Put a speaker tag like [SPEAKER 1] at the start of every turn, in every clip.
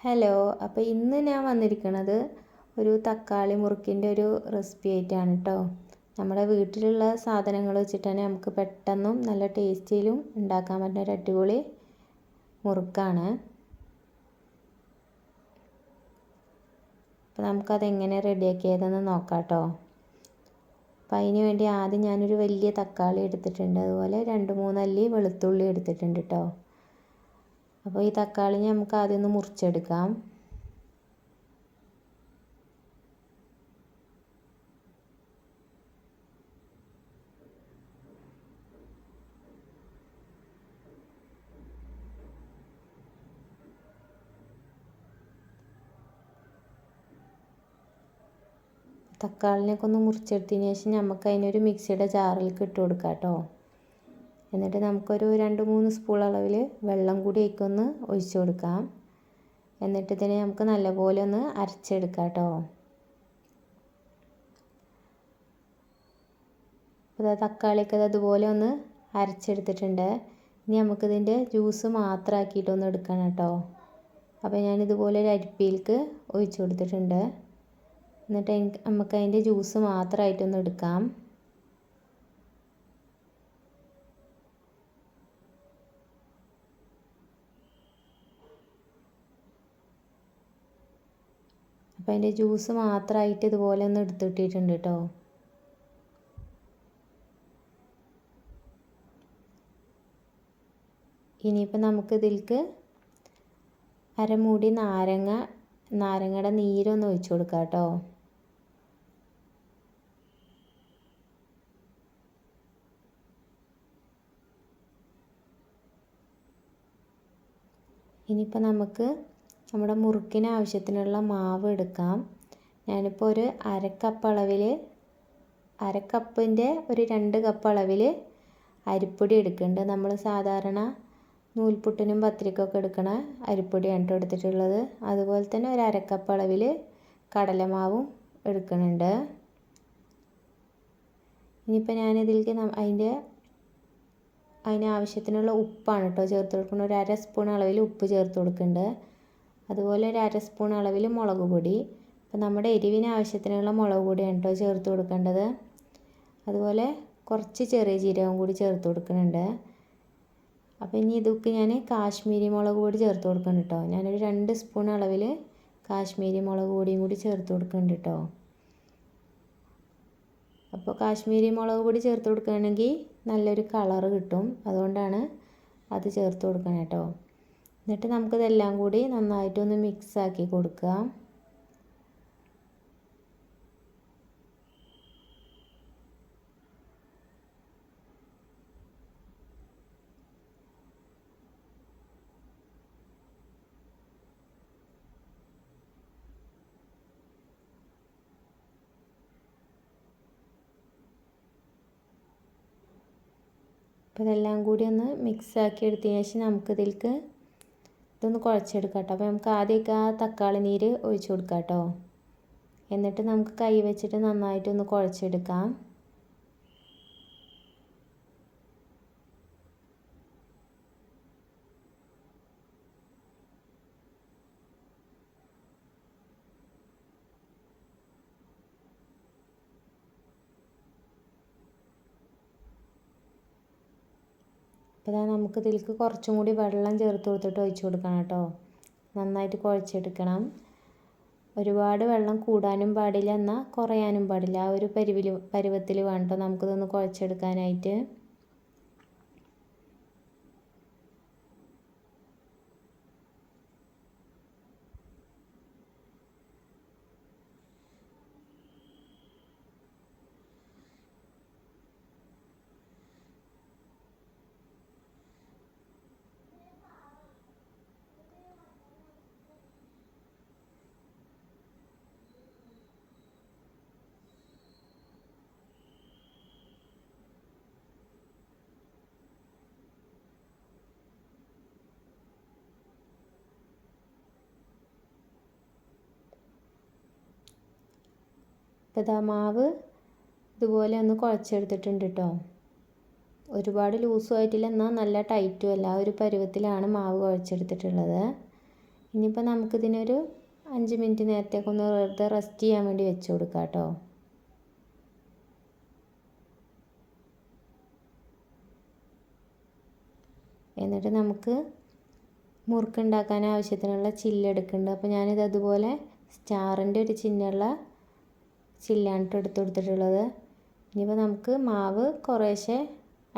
[SPEAKER 1] Hello. അപ്പോൾ ഇന്ന് ഞാൻ വന്നിരിക്കുന്നത് ഒരു തക്കാളി മുറുക്കിൻ്റെ ഒരു റെസിപ്പി ആയിട്ടാണ് കേട്ടോ. നമ്മുടെ വീട്ടിലുള്ള സാധനങ്ങൾ വെച്ചിട്ട് തന്നെ നമുക്ക് പെട്ടെന്നും നല്ല ടേസ്റ്റിയിലും ഉണ്ടാക്കാൻ പറ്റുന്ന ഒരു അടിപൊളി മുറുക്കാണ്. അപ്പോൾ നമുക്കതെങ്ങനെ റെഡിയാക്കിയതെന്ന് നോക്കാം കേട്ടോ. അപ്പോൾ അതിന് വേണ്ടി ആദ്യം ഞാനൊരു വലിയ തക്കാളി എടുത്തിട്ടുണ്ട്, അതുപോലെ 2-3 അല്ലി വെളുത്തുള്ളി എടുത്തിട്ടുണ്ട് കേട്ടോ. അപ്പോൾ ഈ തക്കാളി നമുക്ക് ആദ്യം ഒന്ന് മുറിച്ചെടുക്കാം. തക്കാളിനൊക്കെ ഒന്ന് മുറിച്ചെടുത്തതിന് ശേഷം നമുക്ക് അതിനൊരു മിക്സിയുടെ ജാറിലേക്ക് ഇട്ട് കൊടുക്കാം കേട്ടോ. എന്നിട്ട് നമുക്കൊരു 2-3 സ്പൂൺ അളവിൽ വെള്ളം കൂടി അതിലേക്കൊന്ന് ഒഴിച്ചു കൊടുക്കാം. എന്നിട്ട് ഇതിനെ നമുക്ക് നല്ലപോലെ ഒന്ന് അരച്ചെടുക്കാം കേട്ടോ. അപ്പോൾ തക്കാളിയൊക്കെ അതുപോലെ ഒന്ന് അരച്ചെടുത്തിട്ടുണ്ട്. ഇനി നമുക്കിതിൻ്റെ ജ്യൂസ് മാത്രമാക്കിയിട്ടൊന്ന് എടുക്കണം കേട്ടോ. അപ്പോൾ ഞാനിതുപോലെ ഒരു അരിപ്പയിലേക്ക് ഒഴിച്ചു കൊടുത്തിട്ടുണ്ട്. എന്നിട്ട് നമുക്ക് അതിൻ്റെ ജ്യൂസ് മാത്രമായിട്ടൊന്ന് എടുക്കാം. അപ്പോൾ അതിൻ്റെ ജ്യൂസ് മാത്രമായിട്ട് ഇതുപോലെ ഒന്ന് എടുത്തിട്ടിട്ടുണ്ട് കേട്ടോ. ഇനിയിപ്പോൾ നമുക്ക് ഇതിലേക്ക് അരമൂടി നാരങ്ങയുടെ നീരൊന്ന് ഒഴിച്ചു കൊടുക്കാം കേട്ടോ. ഇനിയിപ്പോൾ നമുക്ക് നമ്മുടെ മുറുക്കിന് ആവശ്യത്തിനുള്ള മാവ് എടുക്കാം. ഞാനിപ്പോൾ ഒരു അരക്കപ്പിൻ്റെ ഒരു 2 കപ്പ് അളവിൽ അരിപ്പൊടി എടുക്കുന്നുണ്ട്. നമ്മൾ സാധാരണ നൂൽപുട്ടിനും പത്തിരിക്കൊക്കെ എടുക്കണ അരിപ്പൊടിയാണ് കേട്ടോ എടുത്തിട്ടുള്ളത്. അതുപോലെ തന്നെ ഒരു അരക്കപ്പ് അളവിൽ കടലമാവും എടുക്കുന്നുണ്ട്. ഇനിയിപ്പോൾ ഞാനിതിലേക്ക് അതിനാവശ്യത്തിനുള്ള ഉപ്പാണ് കേട്ടോ ചേർത്ത് കൊടുക്കുന്നത്. ഒരു 1/2 സ്പൂൺ അളവിൽ ഉപ്പ് ചേർത്ത് കൊടുക്കുന്നുണ്ട്. അതുപോലെ ഒരു 1/2 സ്പൂൺ അളവിൽ മുളക് പൊടി. അപ്പോൾ നമ്മുടെ എരിവിന് ആവശ്യത്തിനുള്ള മുളക് പൊടിയാണ് കേട്ടോ ചേർത്ത് കൊടുക്കേണ്ടത്. അതുപോലെ കുറച്ച് ചെറിയ ജീരകം കൂടി ചേർത്ത് കൊടുക്കുന്നുണ്ട്. അപ്പോൾ ഇനി ഇതൊക്കെ ഞാൻ കാശ്മീരി മുളക് പൊടി ചേർത്ത് കൊടുക്കുന്നുണ്ട് കേട്ടോ. ഞാനൊരു 2 സ്പൂൺ അളവിൽ കാശ്മീരി മുളക് പൊടിയും കൂടി ചേർത്ത് കൊടുക്കുന്നുണ്ട് കേട്ടോ. അപ്പോൾ കാശ്മീരി മുളക് പൊടി ചേർത്ത് കൊടുക്കുകയാണെങ്കിൽ നല്ലൊരു കളറ് കിട്ടും, അതുകൊണ്ടാണ് അത് ചേർത്ത് കൊടുക്കണം കേട്ടോ. എന്നിട്ട് നമുക്കിതെല്ലാം കൂടി നന്നായിട്ടൊന്ന് മിക്സാക്കി കൊടുക്കുക. അപ്പോൾ ഇതെല്ലാം കൂടി ഒന്ന് മിക്സാക്കി എടുത്തതിന് ശേഷം നമുക്കിതിലേക്ക് ഇതൊന്ന് കുഴച്ചെടുക്കാം കേട്ടോ. അപ്പോൾ നമുക്ക് ആദ്യമൊക്കെ ആ തക്കാളി നീര് ഒഴിച്ച് കൊടുക്കാം കേട്ടോ. എന്നിട്ട് നമുക്ക് കൈ വെച്ചിട്ട് നന്നായിട്ടൊന്ന് കുഴച്ചെടുക്കാം. അപ്പോൾ നമുക്കിതിലേക്ക് കുറച്ചും കൂടി വെള്ളം ചേർത്ത് കൊടുത്തിട്ട് ഒഴിച്ച് കൊടുക്കണം കേട്ടോ. നന്നായിട്ട് കുഴച്ചെടുക്കണം. ഒരുപാട് വെള്ളം കൂടാനും പാടില്ല, എന്നാൽ കുറയാനും പാടില്ല. ആ ഒരു പരുവത്തിൽ വേണം കേട്ടോ നമുക്കിതൊന്ന് കുഴച്ചെടുക്കാനായിട്ട്. അപ്പോൾ ഇതാ മാവ് ഇതുപോലെ ഒന്ന് കുഴച്ചെടുത്തിട്ടുണ്ട് കേട്ടോ. ഒരുപാട് ലൂസും ആയിട്ടില്ല, എന്നാൽ നല്ല ടൈറ്റും അല്ല. ആ ഒരു പരുവത്തിലാണ് മാവ് കുഴച്ചെടുത്തിട്ടുള്ളത്. ഇനിയിപ്പോൾ നമുക്കിതിനൊരു 5 മിനിറ്റ് നേരത്തേക്കൊന്ന് വെറുതെ റെസ്റ്റ് ചെയ്യാൻ വേണ്ടി വെച്ച് കൊടുക്കാം കേട്ടോ. എന്നിട്ട് നമുക്ക് മുറുക്കുണ്ടാക്കാൻ ആവശ്യത്തിനുള്ള ചില്ലെടുക്കുന്നുണ്ട്. അപ്പോൾ ഞാനിത് അതുപോലെ സ്റ്റാറിൻ്റെ ഒരു ചിഹ്നമുള്ള ചില്ലാണ് എടുത്ത് കൊടുത്തിട്ടുള്ളത്. ഇനിയിപ്പോൾ നമുക്ക് മാവ് കുറേശ്ശെ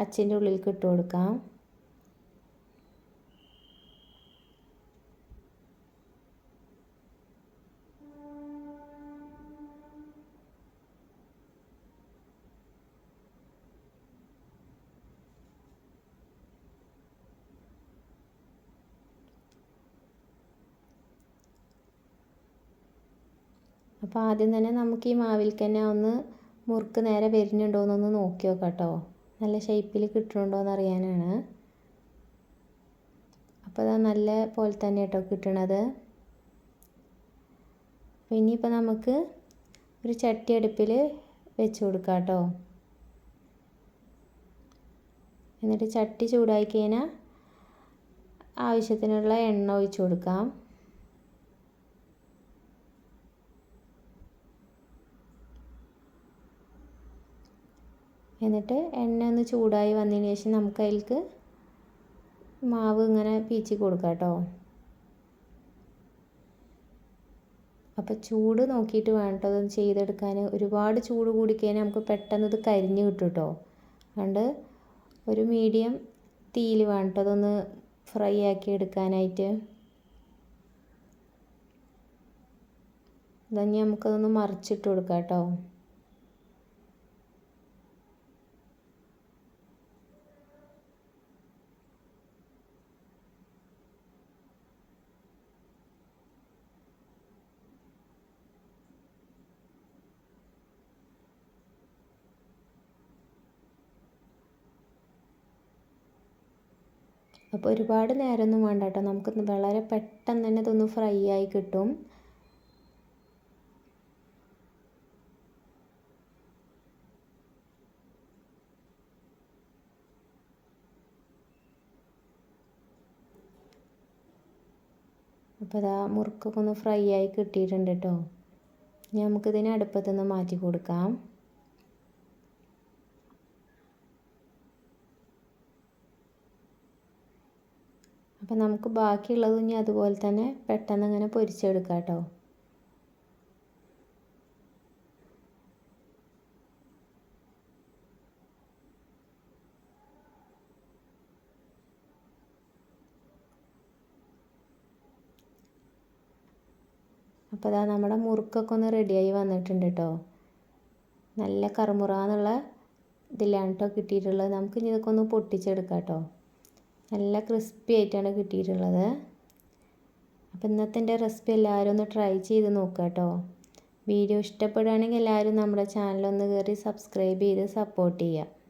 [SPEAKER 1] അച്ചിൻ്റെ ഉള്ളിലേക്ക് ഇട്ട് കൊടുക്കാം. അപ്പോൾ ആദ്യം തന്നെ നമുക്ക് ഈ മാവിലേക്ക് തന്നെ ഒന്ന് മുറുക്ക് നേരെ വരുന്നുണ്ടോ എന്നൊന്ന് നോക്കി നോക്കാം കേട്ടോ. നല്ല ഷേപ്പിൽ കിട്ടുന്നുണ്ടോ എന്ന് അറിയാനാണ്. അപ്പോൾ അത് നല്ല പോലെ തന്നെ കേട്ടോ കിട്ടണത്. അപ്പോൾ ഇനിയിപ്പോൾ നമുക്ക് ഒരു ചട്ടി അടുപ്പിൽ വെച്ച് കൊടുക്കാം കേട്ടോ. എന്നിട്ട് ചട്ടി ചൂടായി കഴിഞ്ഞാൽ ആവശ്യത്തിനുള്ള എണ്ണ ഒഴിച്ച് കൊടുക്കാം. എന്നിട്ട് എണ്ണ ഒന്ന് ചൂടായി വന്നതിന് ശേഷം നമുക്ക് അതിലേക്ക് മാവ് ഇങ്ങനെ പീച്ചി കൊടുക്കാം കേട്ടോ. അപ്പോൾ ചൂട് നോക്കിയിട്ട് വേണം കേട്ടോ അതൊന്ന് ചെയ്തെടുക്കാൻ. ഒരുപാട് ചൂട് കൂടിക്കഴിഞ്ഞാൽ നമുക്ക് പെട്ടെന്ന് ഇത് കരിഞ്ഞ് കിട്ടും കേട്ടോ. അതുകൊണ്ട് ഒരു മീഡിയം തീയിൽ വേണം കേട്ടോ അതൊന്ന് ഫ്രൈ ആക്കി എടുക്കാനായിട്ട്. ഇതഞ്ഞ് നമുക്കതൊന്ന് മറിച്ചിട്ട് കൊടുക്കാം കേട്ടോ. അപ്പോൾ ഒരുപാട് നേരമൊന്നും വേണ്ട കേട്ടോ. നമുക്ക് വളരെ പെട്ടെന്ന് തന്നെ ഇതൊന്ന് ഫ്രൈ ആയി കിട്ടും. അപ്പോൾ ഇതാ മുറുക്കൊക്കെ ഒന്ന് ഫ്രൈ ആയി കിട്ടിയിട്ടുണ്ട് കേട്ടോ. ഇനി നമുക്കിതിനെ അടുപ്പത്തുനിന്ന് മാറ്റി കൊടുക്കാം. അപ്പോൾ നമുക്ക് ബാക്കിയുള്ളത് ഇനി അതുപോലെ തന്നെ പെട്ടെന്ന് ഇങ്ങനെ പൊരിച്ചെടുക്കാം കേട്ടോ. അപ്പോൾ അതാ നമ്മുടെ മുറുക്കൊക്കെ ഒന്ന് റെഡിയായി വന്നിട്ടുണ്ട് കേട്ടോ. നല്ല കറുമുറാന്നുള്ള ഇതിലാണ് കേട്ടോ കിട്ടിയിട്ടുള്ളത്. നമുക്ക് ഇനി ഇതൊക്കെ ഒന്ന് പൊട്ടിച്ചെടുക്കാം കേട്ടോ. നല്ല ക്രിസ്പി ആയിട്ടാണ് കിട്ടിയിട്ടുള്ളത്. അപ്പോൾ ഇന്നത്തെ എൻ്റെ റെസിപ്പി എല്ലാവരും ഒന്ന് ട്രൈ ചെയ്ത് നോക്കുക കേട്ടോ. വീഡിയോ ഇഷ്ടപ്പെടുകയാണെങ്കിൽ എല്ലാവരും നമ്മുടെ ചാനലൊന്ന് കയറി സബ്സ്ക്രൈബ് ചെയ്ത് സപ്പോർട്ട് ചെയ്യുക.